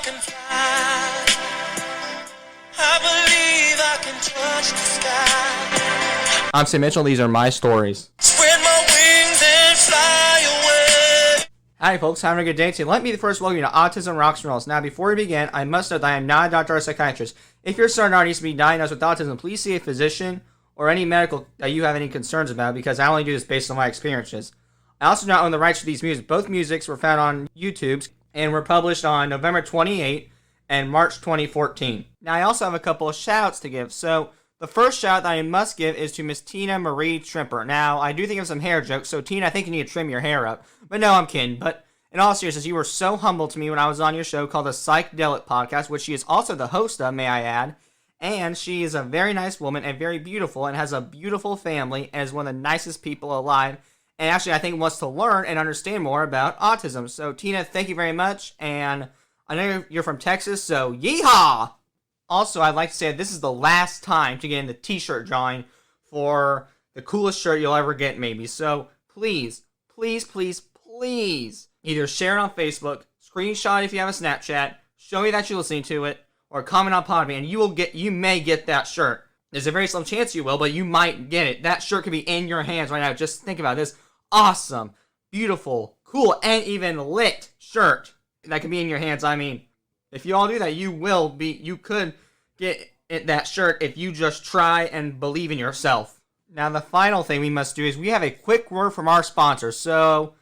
can fly. I believe I can touch the sky. I'm Sam Mitchell. These are my stories. Spread my wings and fly away. Hi folks, having a good day today. Let me first welcome you to Autism Rocks and Rolls. Now, before we begin, I must note that I am not a doctor or psychiatrist. If your son needs to be diagnosed with autism, please see a physician or any medical that you have any concerns about, because I only do this based on my experiences. I also do not own the rights to these music. Both musics were found on YouTube and were published on November 28 and March 2014. Now, I also have a couple of shout-outs to give. So, the first shout that I must give is to Miss Tina Marie Trimper. Now, I do think of some hair jokes, so Tina, I think you need to trim your hair up. But no, I'm kidding. But in all seriousness, you were so humble to me when I was on your show called the Psychedelic Podcast, which she is also the host of, may I add. And she is a very nice woman and very beautiful and has a beautiful family and is one of the nicest people alive. And actually, I think wants to learn and understand more about autism. So, Tina, thank you very much. And I know you're from Texas, so yeehaw! Also, I'd like to say this is the last time to get in the t-shirt drawing for the coolest shirt you'll ever get, maybe. So, please, please, please, please, either share it on Facebook, screenshot it if you have a Snapchat, show me that you're listening to it, or comment on Podbean, and you may get that shirt. There's a very slim chance you will, but you might get it. That shirt could be in your hands right now. Just think about this awesome, beautiful, cool, and even lit shirt that could be in your hands. I mean, if you all do that, you could get that shirt if you just try and believe in yourself. Now, the final thing we must do is we have a quick word from our sponsor, so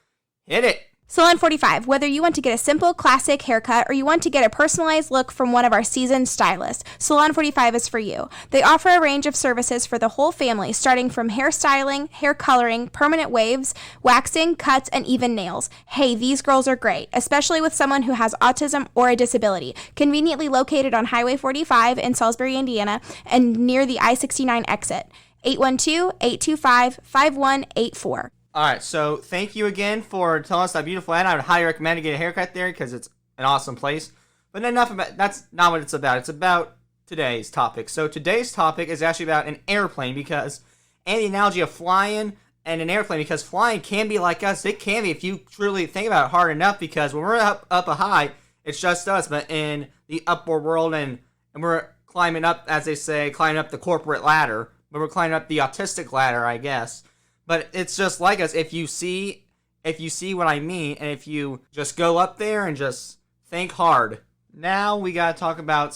hit it. Salon 45, whether you want to get a simple, classic haircut or you want to get a personalized look from one of our seasoned stylists, Salon 45 is for you. They offer a range of services for the whole family, starting from hairstyling, hair coloring, permanent waves, waxing, cuts, and even nails. Hey, these girls are great, especially with someone who has autism or a disability. Conveniently located on Highway 45 in Salisbury, Indiana, and near the I-69 exit. 812-825-5184. Alright, so thank you again for telling us that beautiful ad. I would highly recommend to get a haircut there because it's an awesome place. But enough about that's not what it's about. It's about today's topic. So today's topic is actually about an airplane, and the analogy of flying and an airplane, because flying can be like us. It can be if you truly think about it hard enough, because when we're up a high, it's just us. But in the upward world and we're climbing up, as they say, climbing up the corporate ladder. But we're climbing up the autistic ladder, I guess. But it's just like us. If you see what I mean, and if you just go up there and just think hard. Now we gotta talk about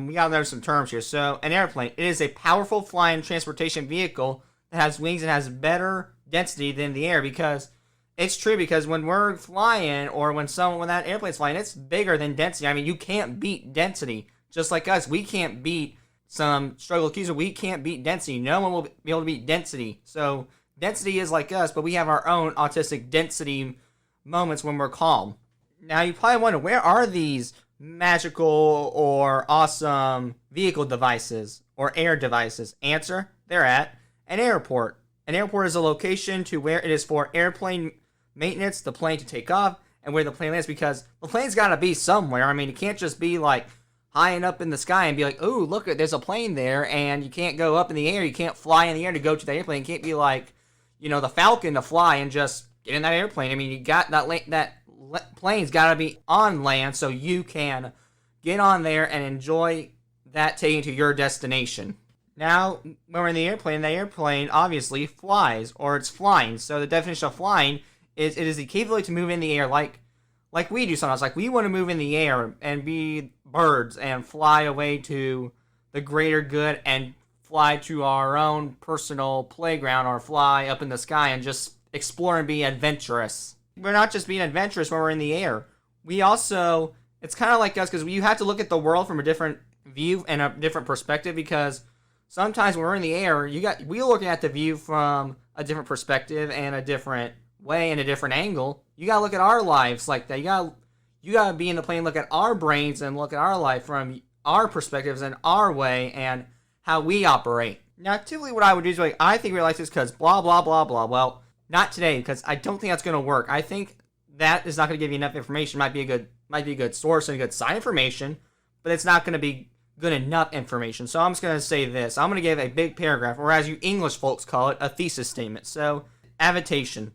we gotta learn some terms here. So, an airplane, it is a powerful flying transportation vehicle that has wings and has better density than the air, because it's true, because when we're flying, or when that airplane's flying, it's bigger than density. I mean, you can't beat density. Just like us, we can't beat some struggle accuser. We can't beat density. No one will be able to beat density. So, density is like us, but we have our own autistic density moments when we're calm. Now, you probably wonder, where are these magical or awesome vehicle devices or air devices? Answer, they're at an airport. An airport is a location to where it is for airplane maintenance, the plane to take off, and where the plane lands, because the plane's got to be somewhere. I mean, it can't just be like high and up in the sky and be like, oh, look, there's a plane there, and you can't go up in the air. You can't fly in the air to go to the airplane. It can't be like, the Falcon to fly and just get in that airplane. I mean, you got that plane's got to be on land so you can get on there and enjoy that taking to your destination. Now, when we're in the airplane obviously flies, or it's flying. So the definition of flying is it is the capability to move in the air like we do sometimes. Like we want to move in the air and be birds and fly away to the greater good and fly to our own personal playground, or fly up in the sky and just explore and be adventurous. We're not just being adventurous when we're in the air. We also, it's kind of like us, because you have to look at the world from a different view and a different perspective, because sometimes when we're in the air, we're looking at the view from a different perspective and a different way and a different angle. You gotta look at our lives like that. You gotta be in the plane, look at our brains and look at our life from our perspectives and our way and how we operate. Now, typically what I would do is I think we like this because blah, blah, blah, blah. Well, not today, because I don't think that's going to work. I think that is not going to give you enough information. Might be a good source and a good side information, but it's not going to be good enough information. So I'm just going to say this. I'm going to give a big paragraph, or as you English folks call it, a thesis statement. So, aviation.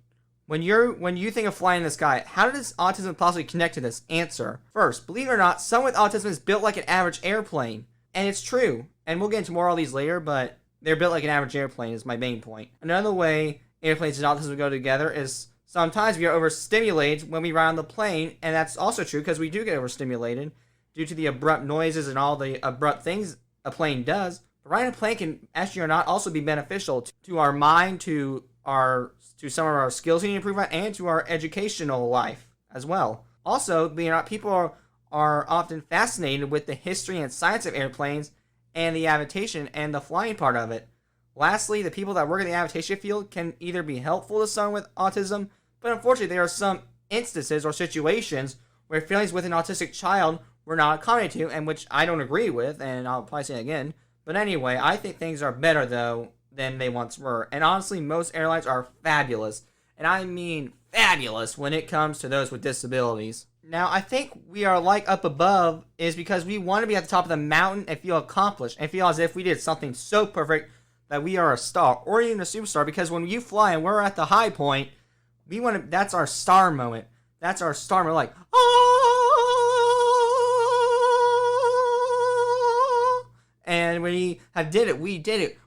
When you think of flying in the sky, how does autism possibly connect to this? Answer. First, believe it or not, someone with autism is built like an average airplane. And it's true. And we'll get into more of these later, but they're built like an average airplane is my main point. Another way airplanes and autism go together is sometimes we are overstimulated when we ride on the plane, and that's also true because we do get overstimulated due to the abrupt noises and all the abrupt things a plane does. But riding a plane can actually or not also be beneficial to our mind, to some of our skills we need to improve on, and to our educational life as well. Also, people are often fascinated with the history and science of airplanes and the aviation and the flying part of it. Lastly, the people that work in the aviation field can either be helpful to someone with autism, but unfortunately there are some instances or situations where feelings with an autistic child were not accommodated to, and which I don't agree with, and I'll probably say it again. But anyway, I think things are better though than they once were. And honestly, most airlines are fabulous. And I mean fabulous when it comes to those with disabilities. Now, I think we are like up above is because we want to be at the top of the mountain and feel accomplished and feel as if we did something so perfect that we are a star or even a superstar. Because when you fly and we're at the high point, that's our star moment. That's our star moment, like, and we did it,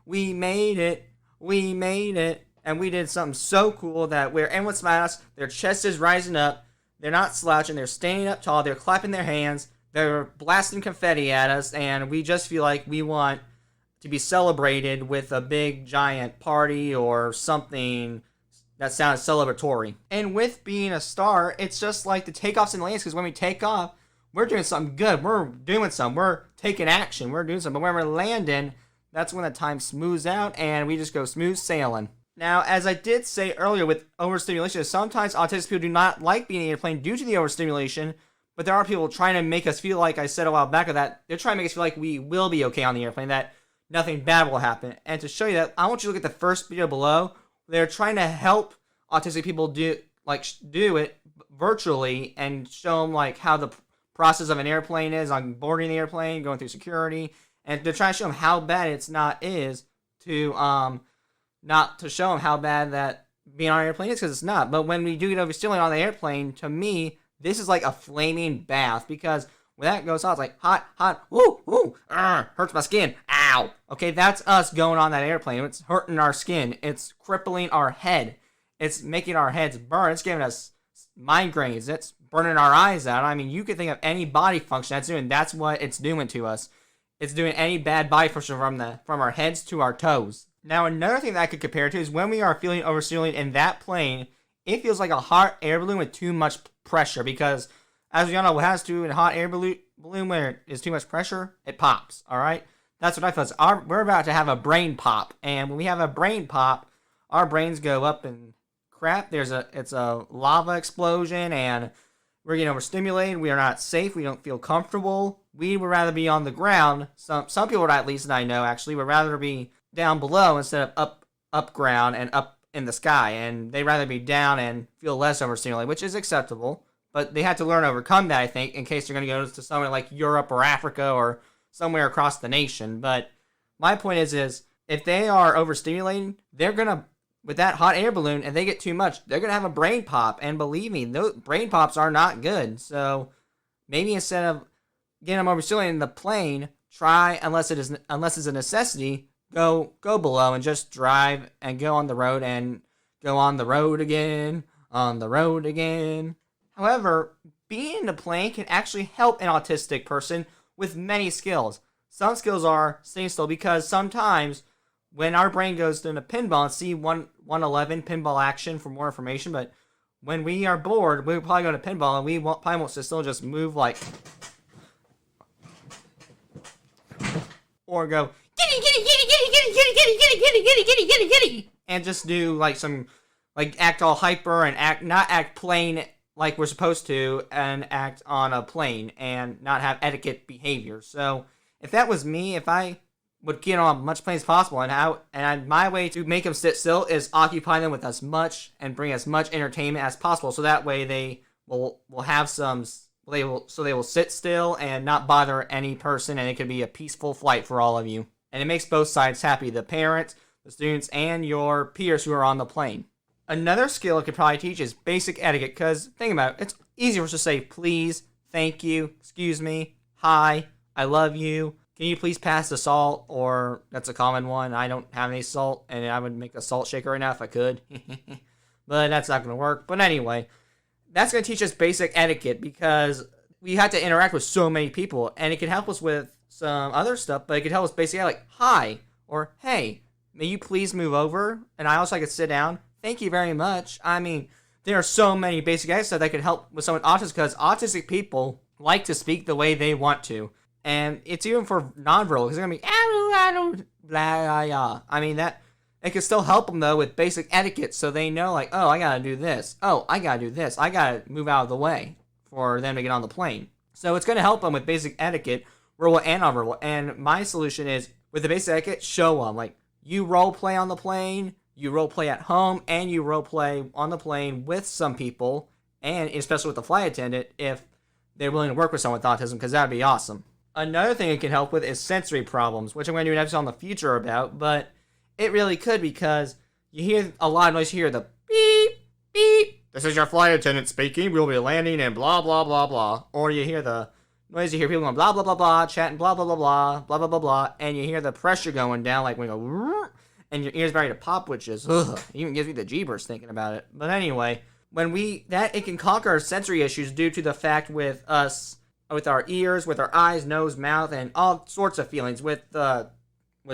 we made it, and we did something so cool that where everyone smiles, their chest is rising up, they're not slouching, they're standing up tall, they're clapping their hands, they're blasting confetti at us, and we just feel like we want to be celebrated with a big giant party or something that sounds celebratory. And with being a star, it's just like the takeoffs and lands, because when we take off, we're doing something good. We're doing something. We're taking action. We're doing something. But when we're landing, that's when the time smooths out and we just go smooth sailing. Now, as I did say earlier with overstimulation, sometimes autistic people do not like being in an airplane due to the overstimulation, but there are people trying to make us feel like, I said a while back of that, they're trying to make us feel like we will be okay on the airplane, that nothing bad will happen. And to show you that, I want you to look at the first video below. They're trying to help autistic people do it virtually and show them like how the process of an airplane is on boarding the airplane, going through security, and they're trying to show them how bad it's not to show them how bad that being on an airplane is, because it's not. But when we do get overstimulated on the airplane, to me, this is like a flaming bath, because when that goes on, it's like hot, woo, hurts my skin, ow. Okay, that's us going on that airplane. It's hurting our skin. It's crippling our head. It's making our heads burn. It's giving us migraines. It's burning our eyes out. I mean, you could think of any body function that's what it's doing to us. It's doing any bad body function from our heads to our toes. Now, another thing that I could compare to is when we are feeling overstimulated in that plane, it feels like a hot air balloon with too much pressure, because as we all know, what has to do in a hot air balloon where it's too much pressure, it pops, all right? That's what I feel. We're about to have a brain pop, and when we have a brain pop, our brains go up and crap. It's a lava explosion, and we're getting overstimulated. We are not safe. We don't feel comfortable. We would rather be on the ground. Some people, at least that I know, actually would rather be down below instead of up ground and up in the sky. And they'd rather be down and feel less overstimulated, which is acceptable. But they have to learn to overcome that, I think, in case they're going to go to somewhere like Europe or Africa or somewhere across the nation. But my point is if they are overstimulated, they're going to, with that hot air balloon, and they get too much, they're going to have a brain pop. And believe me, those brain pops are not good. So maybe instead of getting them overstimulated in the plane, try, unless it's a necessity, go below and just drive and go on the road and go on the road again. However, being in a plane can actually help an autistic person with many skills. Some skills are staying still, because sometimes when our brain goes to the pinball and see 111 pinball action for more information, but when we are bored, we'll probably go to pinball and we probably won't sit still, just move like, or go, giddy, and just do like some, like act all hyper and not act plain like we're supposed to, and act on a plane and not have etiquette behavior. So if that was me, if I would get on as much planes as possible, and my way to make them sit still is occupy them with as much and bring as much entertainment as possible, so that way they will have some, they will sit still and not bother any person, and it could be a peaceful flight for all of you. And it makes both sides happy, the parents, the students, and your peers who are on the plane. Another skill it could probably teach is basic etiquette, because think about it, it's easier to say please, thank you, excuse me, hi, I love you, can you please pass the salt, or that's a common one, I don't have any salt, and I would make a salt shaker right now if I could, but that's not going to work. But anyway, that's going to teach us basic etiquette, because we have to interact with so many people, and it can help us with some other stuff, but it could help us basically like hi, or hey, may you please move over, and I also like to sit down. Thank you very much. I mean, there are so many basic etiquette that could help with someone with autism, because autistic people like to speak the way they want to. And it's even for nonverbal, because they're going to be, blah, blah, blah. I mean, that it can still help them, though, with basic etiquette, so they know, like, oh, I got to do this. Oh, I got to do this. I got to move out of the way for them to get on the plane. So it's going to help them with basic etiquette, verbal and nonverbal. And my solution is, with the basic etiquette, show them, like, you role play on the plane, you role play at home, and you role play on the plane with some people, and especially with the flight attendant, if they're willing to work with someone with autism, because that would be awesome. Another thing it can help with is sensory problems, which I'm going to do an episode in the future about, but it really could, because you hear a lot of noise. You hear the beep, beep. This is your flight attendant speaking. We'll be landing in blah, blah, blah, blah. Or you hear the noise. You hear people going blah, blah, blah, blah, chatting blah, blah, blah, blah, blah, blah, blah, blah. And you hear the pressure going down, like when you go, and your ears ready to pop, which is, ugh, it even gives me the jeebers thinking about it. But anyway, it can conquer our sensory issues due to the fact with us, with our ears, with our eyes, nose, mouth, and all sorts of feelings. With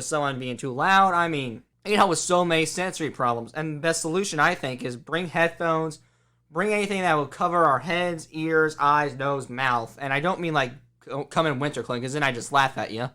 someone being too loud, I mean, it can help with so many sensory problems. And the best solution, I think, is bring headphones, bring anything that will cover our heads, ears, eyes, nose, mouth. And I don't mean like come in winter clothing, because then I just laugh at you.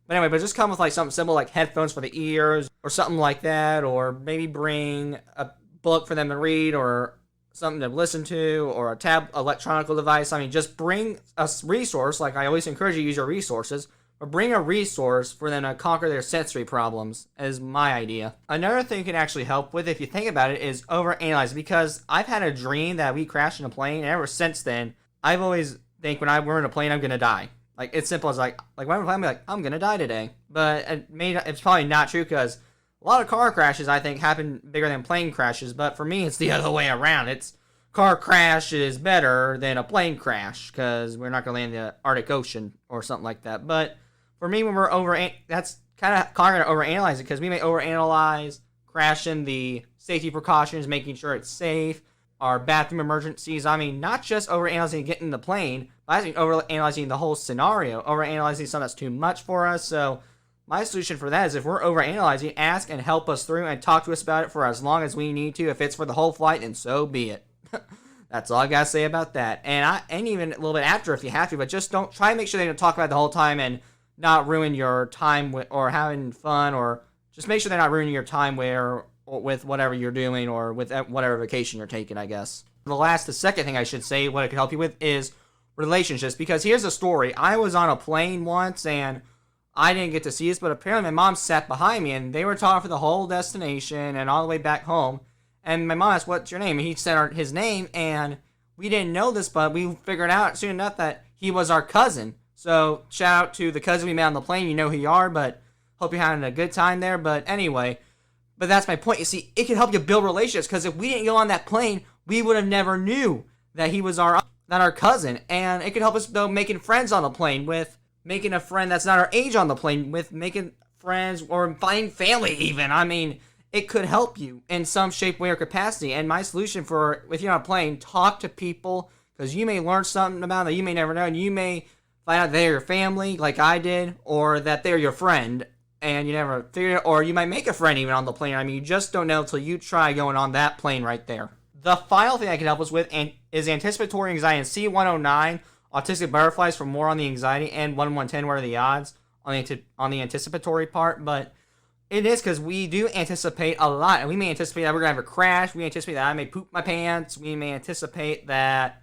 But anyway, but just come with like something simple like headphones for the ears or something like that, or maybe bring a book for them to read, or something to listen to, or a electronic device. I mean, just bring a resource. Like I always encourage you to use your resources, or bring a resource for them to conquer their sensory problems, is my idea. Another thing you can actually help with, if you think about it, is overanalyze, because I've had a dream that we crashed in a plane, and ever since then, I've always think when we're in a plane, I'm going to die. Like, it's simple as like when I'm playing, I'm like, I'm gonna die today. But it's probably not true, because a lot of car crashes, I think, happen bigger than plane crashes. But for me, it's the other way around. It's car crash is better than a plane crash, because we're not gonna land in the Arctic Ocean or something like that. But for me, when we're that's kind of gonna overanalyze it, because we may overanalyze crashing, the safety precautions, making sure it's safe, our bathroom emergencies. I mean, not just overanalyzing getting in the plane, but I think overanalyzing the whole scenario, overanalyzing something that's too much for us. So my solution for that is, if we're overanalyzing, ask and help us through and talk to us about it for as long as we need to. If it's for the whole flight, then so be it. That's all I gotta say about that. And even a little bit after if you have to, but just don't try and make sure they don't talk about it the whole time and not ruin your time or having fun, or just make sure they're not ruining your time with whatever you're doing, or with whatever vacation you're taking, I guess. The second thing I should say, what it could help you with, is relationships. Because here's a story. I was on a plane once, and I didn't get to see this, but apparently my mom sat behind me, and they were talking for the whole destination and all the way back home. And my mom asked, what's your name? And he said his name, and we didn't know this, but we figured out soon enough that he was our cousin. So shout out to the cousin we met on the plane. You know who you are, but hope you're having a good time there. But anyway, but that's my point. You see, it can help you build relationships, because if we didn't go on that plane, we would have never knew that he was our cousin. And it could help us, though, making friends on the plane, with making a friend that's not our age on the plane, with making friends or finding family even. I mean, it could help you in some shape, way, or capacity. And my solution for, if you're on a plane, talk to people, because you may learn something about them that you may never know, and you may find out they're your family, like I did, or that they're your friend, and you never figured it, or you might make a friend even on the plane. I mean, you just don't know until you try going on that plane right there. The final thing I can help us with is anticipatory anxiety. And C109, Autistic Butterflies, for more on the anxiety, and 1110, what are the odds, on the anticipatory part. But it is, because we do anticipate a lot, and we may anticipate that we're going to have a crash, we anticipate that I may poop my pants, we may anticipate that,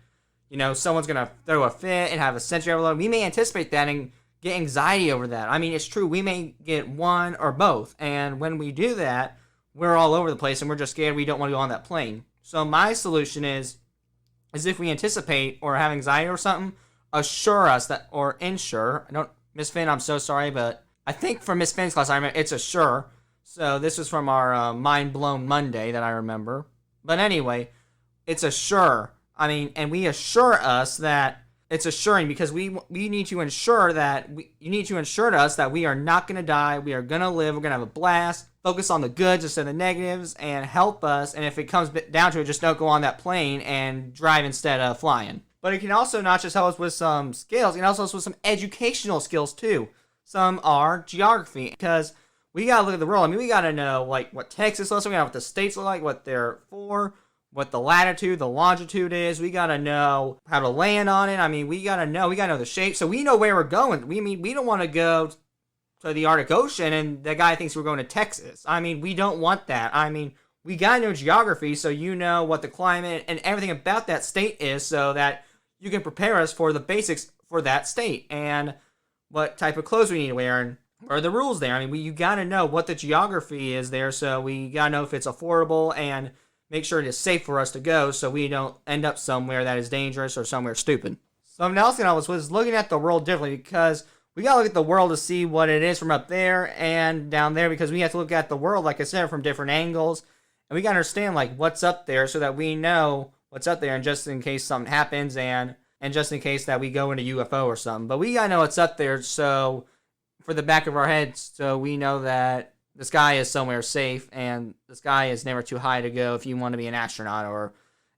someone's going to throw a fit and have a sensory overload. We may anticipate that and get anxiety over that. I mean, it's true, we may get one or both, and when we do that, we're all over the place, and we're just scared we don't want to go on that plane. So my solution is if we anticipate or have anxiety or something, assure us that, or ensure, Miss Finn, I'm so sorry, but I think for Miss Finn's class, I remember it's assure. So this was from our Mind Blown Monday that I remember. But anyway, it's and we assure us that it's assuring because we need to ensure that you need to ensure to us that we are not going to die. We are going to live. We're going to have a blast. Focus on the goods instead of the negatives and help us. And if it comes down to it, just don't go on that plane and drive instead of flying. But it can also not just help us with some skills, it can also help us with some educational skills too. Some are geography because we got to look at the world. I mean, we got to know like what Texas looks like, we got to know what the states look like, what they're for, what the latitude, the longitude is. We got to know how to land on it. I mean, we got to know the shape. So we know where we're going. We don't want to go to the Arctic Ocean and the guy thinks we're going to Texas. I mean, we don't want that. I mean, we got to know geography so you know what the climate and everything about that state is so that you can prepare us for the basics for that state and what type of clothes we need to wear and what are the rules there. I mean, you got to know what the geography is there, so we got to know if it's affordable and make sure it is safe for us to go so we don't end up somewhere that is dangerous or somewhere stupid. Something else that I was looking at the world differently because we got to look at the world to see what it is from up there and down there because we have to look at the world, like I said, from different angles. And we got to understand, like, what's up there so that we know what's up there and just in case something happens and just in case that we go into UFO or something. But we got to know what's up there so for the back of our heads so we know that the sky is somewhere safe and the sky is never too high to go if you want to be an astronaut or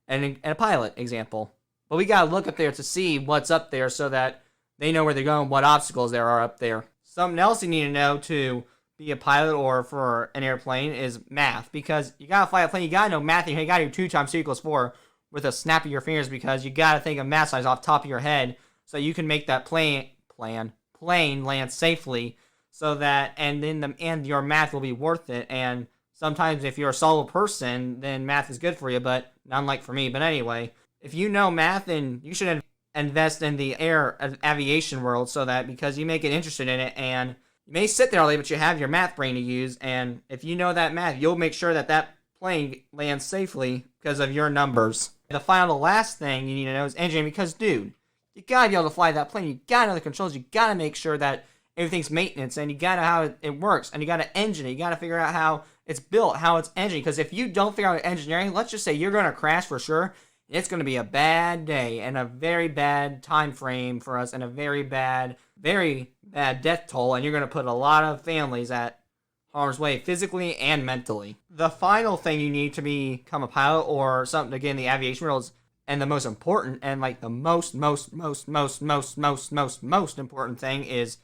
a pilot, example. But we got to look up there to see what's up there so that they know where they're going, what obstacles there are up there. Something else you need to know to be a pilot or for an airplane is math. Because you got to fly a plane, you got to know math. You got to do 2 times 2 equals 4 with a snap of your fingers because you got to think of math size off the top of your head so you can make that plane land safely so that, and in the end, your math will be worth it. And sometimes if you're a solo person, then math is good for you, but not like for me. But anyway, if you know math, then you should invest in the aviation world so that because you may get interested in it and you may sit there all day, but you have your math brain to use. And if you know that math, you'll make sure that that plane lands safely because of your numbers. The last thing you need to know is engineering because, dude, you gotta be able to fly that plane. You gotta know the controls. You gotta make sure that everything's maintenance and you gotta know how it works and you gotta engine it. You gotta figure out how it's built, how it's engineered. Because if you don't figure out engineering, let's just say you're gonna crash for sure. It's going to be a bad day and a very bad time frame for us and a very bad death toll. And you're going to put a lot of families at harm's way physically and mentally. The final thing you need to become a pilot or something to get in the aviation world is, and the most important and like the most important thing is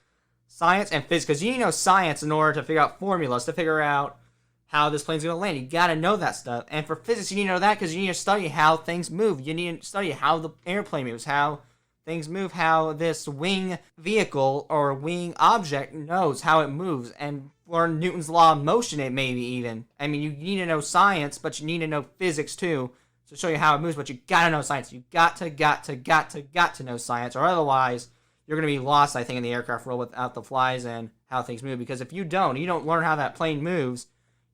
science and physics. Because you need to know science in order to figure out formulas, to figure out how this plane's going to land. You got to know that stuff. And for physics, you need to know that because you need to study how things move. You need to study how the airplane moves, how things move, how this wing vehicle or wing object knows how it moves, and learn Newton's law of motion, it maybe even. I mean, you need to know science, but you need to know physics too to show you how it moves, but you got to know science. You got to know science, or otherwise you're going to be lost, I think, in the aircraft world without the flies and how things move. Because if you don't learn how that plane moves,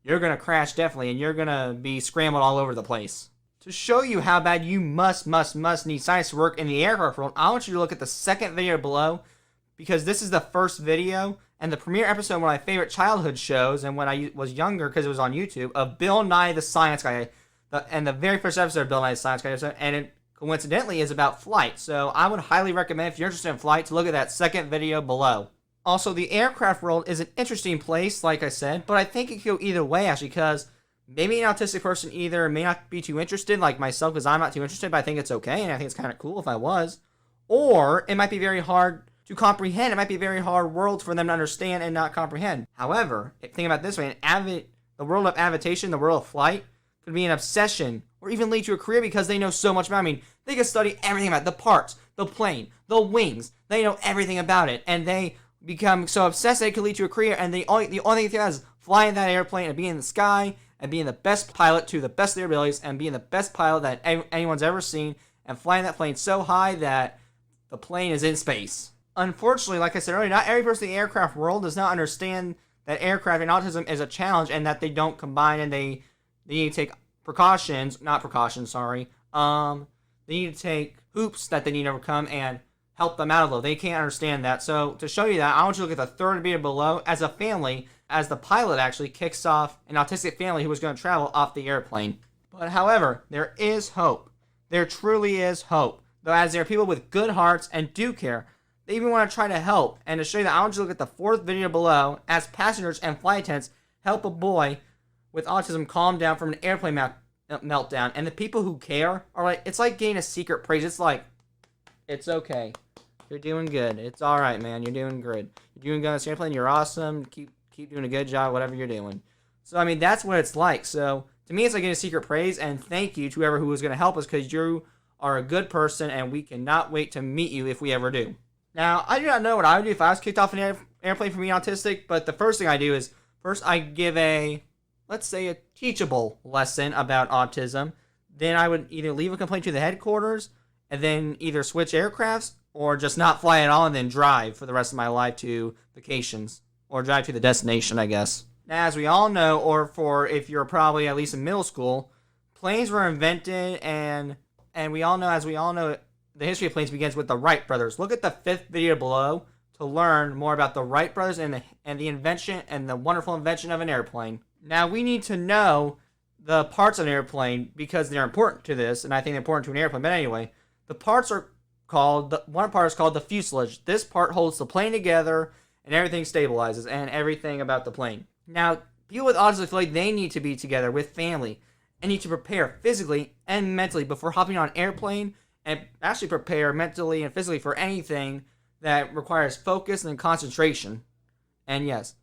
you're going to crash definitely, and you're going to be scrambled all over the place. To show you how bad you must need science to work in the aircraft world, I want you to look at the second video below, because this is the first video and the premiere episode of one of my favorite childhood shows, and when I was younger, because it was on YouTube, of Bill Nye the Science Guy, and the very first episode of Bill Nye the Science Guy, and it coincidentally is about flight. So I would highly recommend, if you're interested in flight, to look at that second video below. Also, the aircraft world is an interesting place, like I said, but I think it could go either way, actually, because maybe an autistic person either may not be too interested, like myself, because I'm not too interested, but I think it's okay, and I think it's kind of cool if I was. Or it might be very hard to comprehend. It might be a very hard world for them to understand and not comprehend. However, think about it this way, the world of aviation, the world of flight, could be an obsession, or even lead to a career because they know so much about it. I mean, they can study everything about it, the parts, the plane, the wings. They know everything about it, and they become so obsessed that it could lead to a career, and the only thing they do is flying that airplane and being in the sky and being the best pilot to the best of their abilities and being the best pilot that anyone's ever seen and flying that plane so high that the plane is in space. Unfortunately, like I said earlier, not every person in the aircraft world does not understand that aircraft and autism is a challenge and that they don't combine, and they need to take they need to take hoops that they need to overcome and help them out a little. They can't understand that. So to show you that, I want you to look at the third video below as a family, as the pilot actually kicks off an autistic family who was going to travel off the airplane. But however, there is hope. There truly is hope. Though as there are people with good hearts and do care, they even want to try to help. And to show you that, I want you to look at the fourth video below as passengers and flight attendants help a boy with autism calm down from an airplane meltdown. And the people who care are like, it's like getting a secret praise. It's like, it's okay. You're doing good. It's alright, man. You're doing good. You're doing good on this airplane. You're awesome. Keep doing a good job, whatever you're doing. So, I mean, that's what it's like. So, to me, it's like getting a secret praise. And thank you to whoever who was going to help us, because you are a good person, and we cannot wait to meet you if we ever do. Now, I do not know what I would do if I was kicked off an airplane for being autistic, but the first thing I do is, first I give let's say a teachable lesson about autism. Then I would either leave a complaint to the headquarters, and then either switch aircrafts, or just not fly at all and then drive for the rest of my life to vacations, or drive to the destination, I guess. Now, as we all know, or for if you're probably at least in middle school, planes were invented, and we all know, the history of planes begins with the Wright brothers. Look at the 5th video below to learn more about the Wright brothers and the invention and the wonderful invention of an airplane. Now, we need to know the parts of an airplane because they're important to this, and I think they're important to an airplane. But anyway, the parts are one part is called the fuselage. This part holds the plane together, and everything stabilizes, and everything about the plane. Now, people with autism feel like they need to be together with family and need to prepare physically and mentally before hopping on an airplane, and actually prepare mentally and physically for anything that requires focus and concentration. And yes,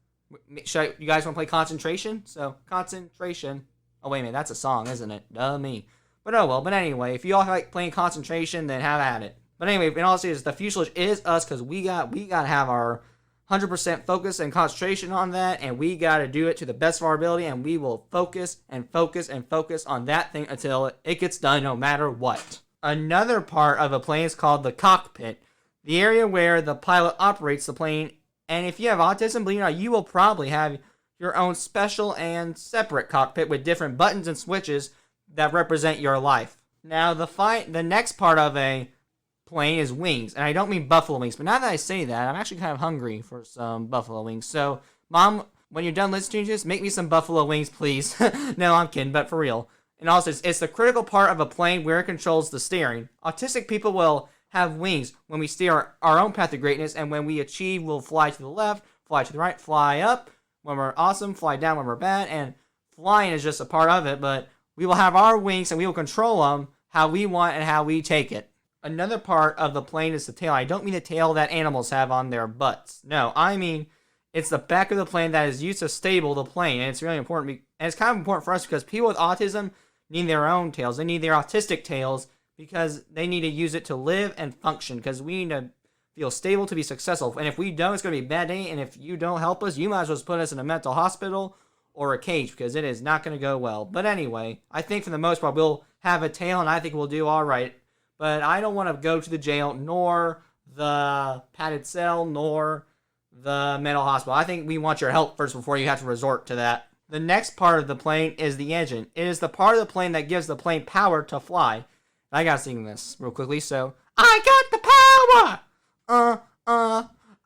you guys want to play concentration? So, concentration. Oh, wait a minute, that's a song, isn't it? Duh me. But oh well, but anyway, if you all like playing concentration, then have at it. But anyway, in all seriousness, the fuselage is us, because we got to have our 100% focus and concentration on that, and we got to do it to the best of our ability, and we will focus and focus and focus on that thing until it gets done, no matter what. Another part of a plane is called the cockpit, the area where the pilot operates the plane. And if you have autism, believe it or not, you will probably have your own special and separate cockpit with different buttons and switches that represent your life. Now, the next part of a plane is wings, and I don't mean buffalo wings, but now that I say that, I'm actually kind of hungry for some buffalo wings. So, Mom, when you're done listening to this, make me some buffalo wings, please. No, I'm kidding, but for real. And also, it's the critical part of a plane where it controls the steering. Autistic people will have wings when we steer our own path to greatness, and when we achieve, we'll fly to the left, fly to the right, fly up when we're awesome, fly down when we're bad, and flying is just a part of it, but we will have our wings, and we will control them how we want and how we take it. Another part of the plane is the tail. I don't mean the tail that animals have on their butts. No, I mean it's the back of the plane that is used to stable the plane, and it's really important. And it's kind of important for us because people with autism need their own tails. They need their autistic tails because they need to use it to live and function, because we need to feel stable to be successful. And if we don't, it's going to be a bad day, and if you don't help us, you might as well put us in a mental hospital or a cage, because it is not going to go well. But anyway, I think for the most part, we'll have a tail, and I think we'll do all right. But I don't want to go to the jail, nor the padded cell, nor the mental hospital. I think we want your help first before you have to resort to that. The next part of the plane is the engine. It is the part of the plane that gives the plane power to fly. I gotta sing this real quickly, so... I got the power!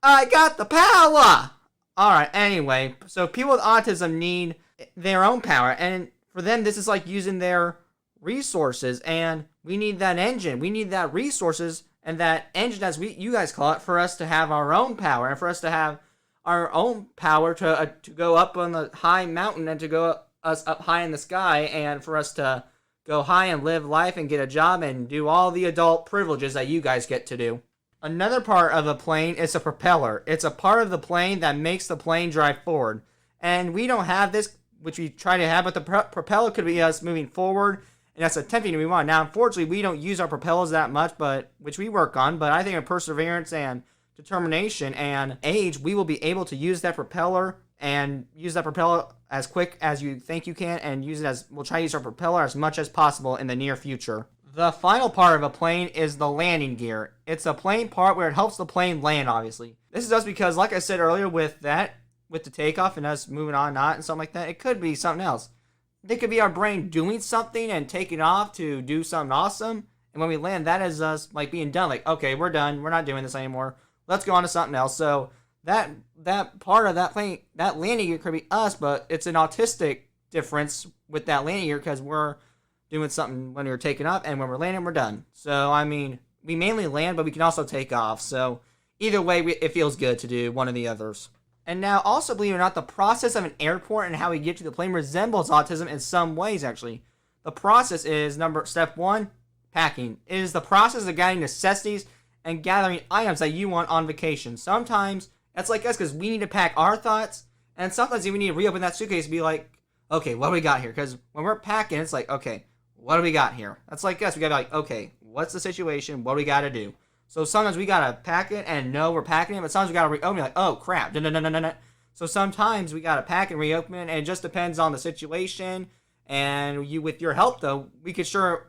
I got the power! Alright, anyway, so people with autism need their own power, and for them, this is like using their resources, and we need that engine. We need that resources, and that engine, as you guys call it, for us to have our own power, and for us to have our own power to go up on the high mountain, and to go us up high in the sky, and for us to go high and live life and get a job and do all the adult privileges that you guys get to do. Another part of a plane is a propeller. It's a part of the plane that makes the plane drive forward. And we don't have this, which we try to have, but the propeller could be us moving forward, and that's attempting to move on. Now, unfortunately, we don't use our propellers that much, which we work on, but I think with perseverance and determination and age, we will be able to use that propeller as quick as you think you can, and we'll try to use our propeller as much as possible in the near future. The final part of a plane is the landing gear. It's a plane part where it helps the plane land, obviously. This is us because, like I said earlier, with the takeoff and us moving on, not and something like that, it could be something else. It could be our brain doing something and taking off to do something awesome, and when we land, that is us like being done. Like, okay, we're done. We're not doing this anymore. Let's go on to something else. So that part of that plane, that landing gear could be us, but it's an autistic difference with that landing gear because we're doing something when we're taking off, and when we're landing, we're done. So, I mean, we mainly land, but we can also take off. So, either way, it feels good to do one of the others. And now, also, believe it or not, the process of an airport and how we get to the plane resembles autism in some ways, actually. The process is step 1, packing. It is the process of gathering necessities and gathering items that you want on vacation. Sometimes, it's like us, because we need to pack our thoughts, and sometimes we need to reopen that suitcase and be like, okay, what do we got here? Because when we're packing, it's like, okay, what do we got here? That's like us. We gotta be like, okay, what's the situation? What do we gotta do? So sometimes we gotta pack it and know we're packing it, but sometimes we gotta reopen it like, oh crap, no. So sometimes we gotta pack and reopen it, and it just depends on the situation. And you, with your help though,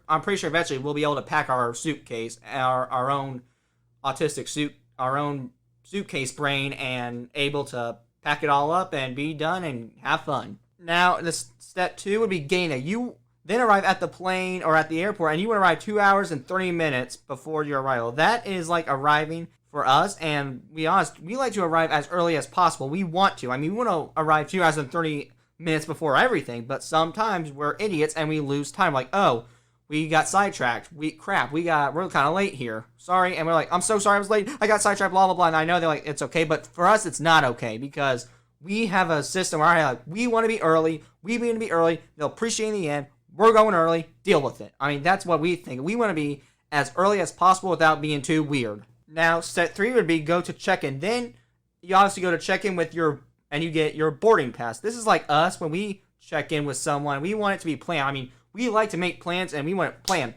I'm pretty sure eventually we'll be able to pack our suitcase, our own autistic suit, our own suitcase brain, and able to pack it all up and be done and have fun. Now, step 2 would be getting there. You then arrive at the plane or at the airport, and you would arrive 2 hours and 30 minutes before your arrival. That is like arriving for us, and we like to arrive as early as possible. We want to. I mean, we want to arrive 2 hours and 30 minutes before everything, but sometimes we're idiots and we lose time. Like, oh, we got sidetracked. We're kind of late here. Sorry. And we're like, I'm so sorry I was late. I got sidetracked, blah, blah, blah. And I know they're like, it's okay, but for us, it's not okay, because we have a system where we want to be early. We want to be early. They'll appreciate in the end. We're going early. Deal with it. I mean, that's what we think. We want to be as early as possible without being too weird. Now, step 3 would be go to check-in. Then you obviously go to check-in and you get your boarding pass. This is like us when we check in with someone. We want it to be planned. I mean, we like to make plans, and we want to plan.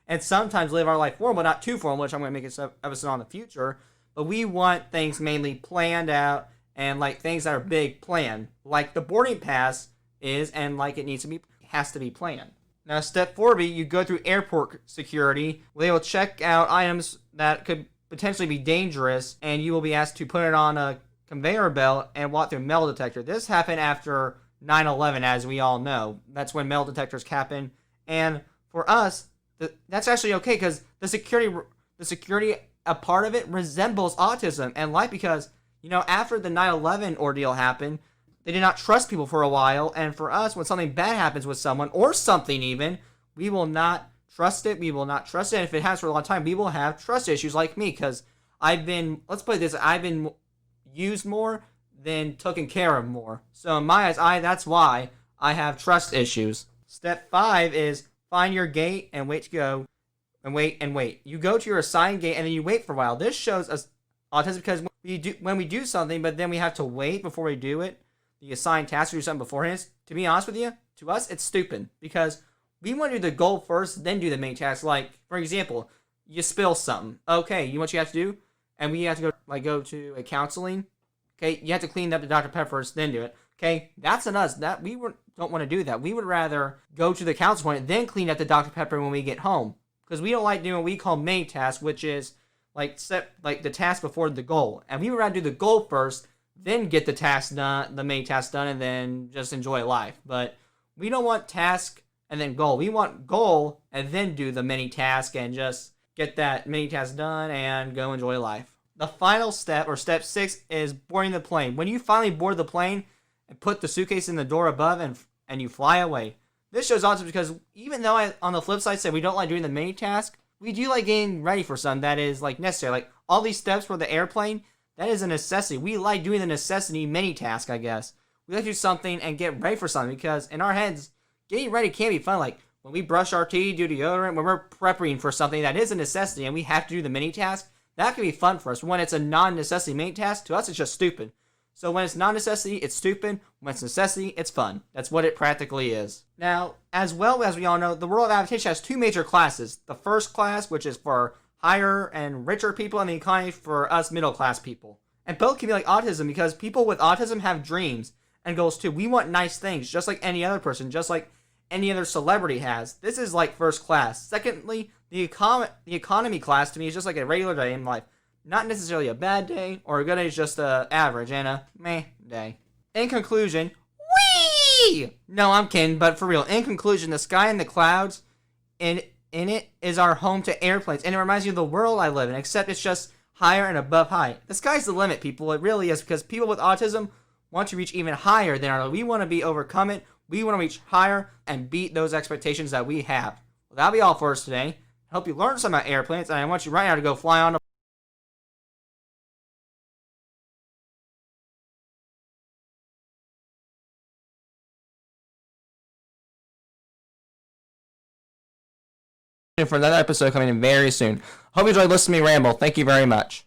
And sometimes live our life formal, not too formal, which I'm going to make an episode on in the future. But we want things mainly planned out, and like things that are big planned, like the boarding pass is, and like it has to be planned. Now, step 4 would be you go through airport security, where they will check out items that could potentially be dangerous, and you will be asked to put it on a conveyor belt and walk through a metal detector. This happened after 9/11, as we all know. That's when metal detectors happen, and for us, that's actually okay, because the security, a part of it resembles autism and life, because, after the 9/11 ordeal happened, they did not trust people for a while, and for us, when something bad happens with someone, or something even, we will not trust it. We will not trust it, and if it happens for a long time, we will have trust issues like me, because I've been used more than taken care of more. So in my eyes, that's why I have trust issues. Step 5 is find your gate and wait to go, and wait. You go to your assigned gate and then you wait for a while. This shows us autism, because when we do something, but then we have to wait before we do it, the assigned task to do something beforehand. To be honest with you, to us, it's stupid, because we want to do the goal first, then do the main task. Like, for example, you spill something. Okay, you know what you have to do? And we have to go to a counseling. Okay, you have to clean up the Dr. Pepper first, then do it. Okay, that's on us. That we don't want to do that. We would rather go to the counsel point, then clean up the Dr. Pepper when we get home, because we don't like doing what we call main task, which is like the task before the goal. And we would rather do the goal first, then get the main task done, and then just enjoy life. But we don't want task and then goal. We want goal and then do the mini task and just get that mini task done and go enjoy life. The final step, or step 6, is boarding the plane. When you finally board the plane and put the suitcase in the door above and you fly away. This shows autism, because even though I, on the flip side, said we don't like doing the mini task, we do like getting ready for something that is like necessary. Like all these steps for the airplane, that is a necessity. We like doing the necessity mini task, I guess. We like to do something and get ready for something, because in our heads, getting ready can be fun. Like when we brush our teeth, do deodorant, when we're prepping for something that is a necessity and we have to do the mini task, that can be fun for us. When it's a non-necessity main task, to us it's just stupid. So when it's non-necessity, it's stupid. When it's necessity, it's fun. That's what it practically is. Now, as well as we all know, the world of aviation has 2 major classes. The first class, which is for higher and richer people, and the economy for us middle-class people. And both can be like autism, because people with autism have dreams and goals too. We want nice things, just like any other person, just like any other celebrity has. This is like first class. Secondly, the economy class to me is just like a regular day in life. Not necessarily a bad day, or a good day, is just a average and a meh day. In conclusion, whee! No, I'm kidding, but for real. In conclusion, the sky and the clouds, in it is our home to airplanes, and it reminds me of the world I live in, except it's just higher and above high. The sky's the limit, people. It really is, because people with autism want to reach even higher than our. We want to be overcome it. We want to reach higher and beat those expectations that we have. Well, that'll be all for us today. I hope you learned something about airplanes, and I want you right now to go fly on for another episode coming in very soon. Hope you enjoyed listening to me ramble. Thank you very much.